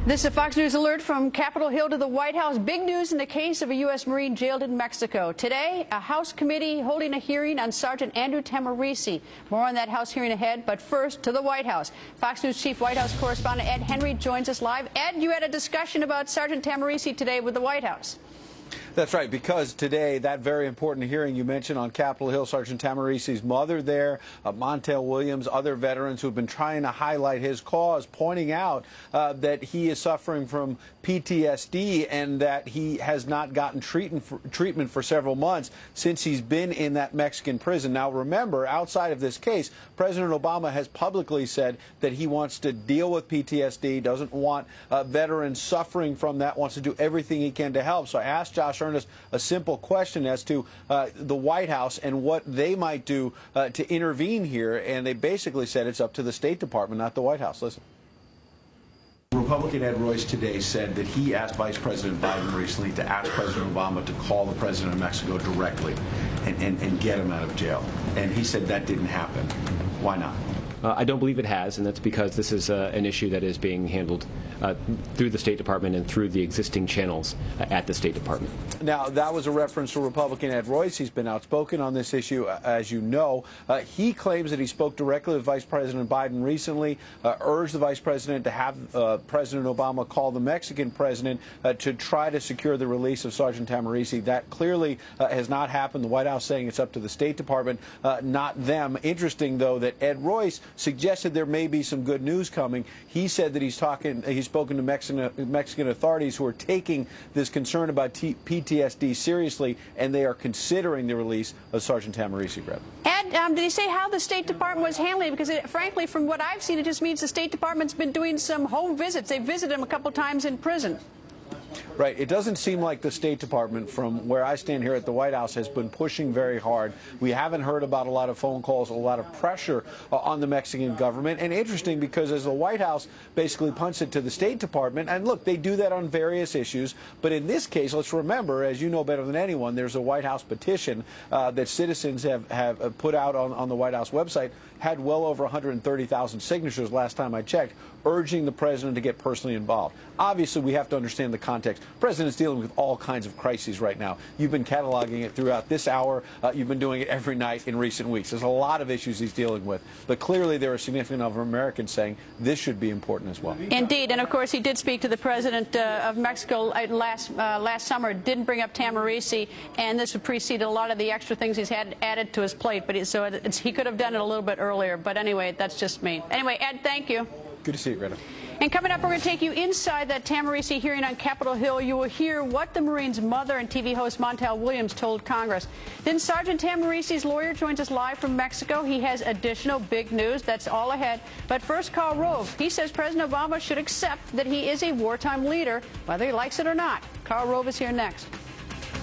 This is a Fox News alert from Capitol Hill to the White House. Big news in the case of a U.S. Marine jailed in Mexico. Today, a House committee holding a hearing on Sergeant Andrew Tamarici. More on that House hearing ahead, but first to the White House. Fox News Chief White House correspondent Ed Henry joins us live. Ed, you had a discussion about Sergeant Tamarici today with the White House. That's right, because today, that very important hearing you mentioned on Capitol Hill, Sergeant Tamarici's mother there, Montel Williams, other veterans who have been trying to highlight his cause, pointing out that he is suffering from PTSD and that he has not gotten treatment for several months since he's been in that Mexican prison. Now, remember, outside of this case, President Obama has publicly said that he wants to deal with PTSD, doesn't want veterans suffering from that, wants to do everything he can to help. So I asked Josh Earnest a simple question as to the White House and what they might do to intervene here, and they basically said it's up to the State Department, not the White House. Listen. Republican Ed Royce today said that he asked Vice President Biden recently to ask President Obama to call the President of Mexico directly and get him out of jail. And he said that didn't happen. Why not? I don't believe it has, and that's because this is an issue that is being handled through the State Department and through the existing channels at the State Department. Now, that was a reference to Republican Ed Royce. He's been outspoken on this issue, as you know. He claims that he spoke directly with Vice President Biden recently, urged the Vice President to have President Obama call the Mexican president to try to secure the release of Sergeant Tamarici. That clearly has not happened. The White House saying it's up to the State Department, not them. Interesting, though, that Ed Royce suggested there may be some good news coming. He said that he's spoken to Mexican authorities who are taking this concern about PTSD seriously, and they are considering the release of Sergeant Tamarici. Brett. Ed, did he say how the State Department was handling it? Because, frankly, from what I've seen, it just means the State Department's been doing some home visits. They visited him a couple times in prison. Right. It doesn't seem like the State Department, from where I stand here at the White House, has been pushing very hard. We haven't heard about a lot of phone calls, a lot of pressure on the Mexican government. And interesting, because as the White House basically punts it to the State Department, and look, they do that on various issues. But in this case, let's remember, as you know better than anyone, there's a White House petition that citizens have put out on the White House website, had well over 130,000 signatures last time I checked, urging the president to get personally involved. Obviously, we have to understand the context. The president's dealing with all kinds of crises right now. You've been cataloging it throughout this hour. You've been doing it every night in recent weeks. There's a lot of issues he's dealing with. But clearly, there are significant number of Americans saying this should be important as well. Indeed. And, of course, he did speak to the president of Mexico last summer. Didn't bring up Tamarici, and this would precede a lot of the extra things he's had added to his plate. But he could have done it a little bit earlier. But anyway, that's just me. Anyway, Ed, thank you. Good to see you, Greta. And coming up, we're going to take you inside that Tamarici hearing on Capitol Hill. You will hear what the Marine's mother and TV host Montel Williams told Congress. Then Sergeant Tamarici's lawyer joins us live from Mexico. He has additional big news. That's all ahead. But first, Karl Rove. He says President Obama should accept that he is a wartime leader, whether he likes it or not. Karl Rove is here next.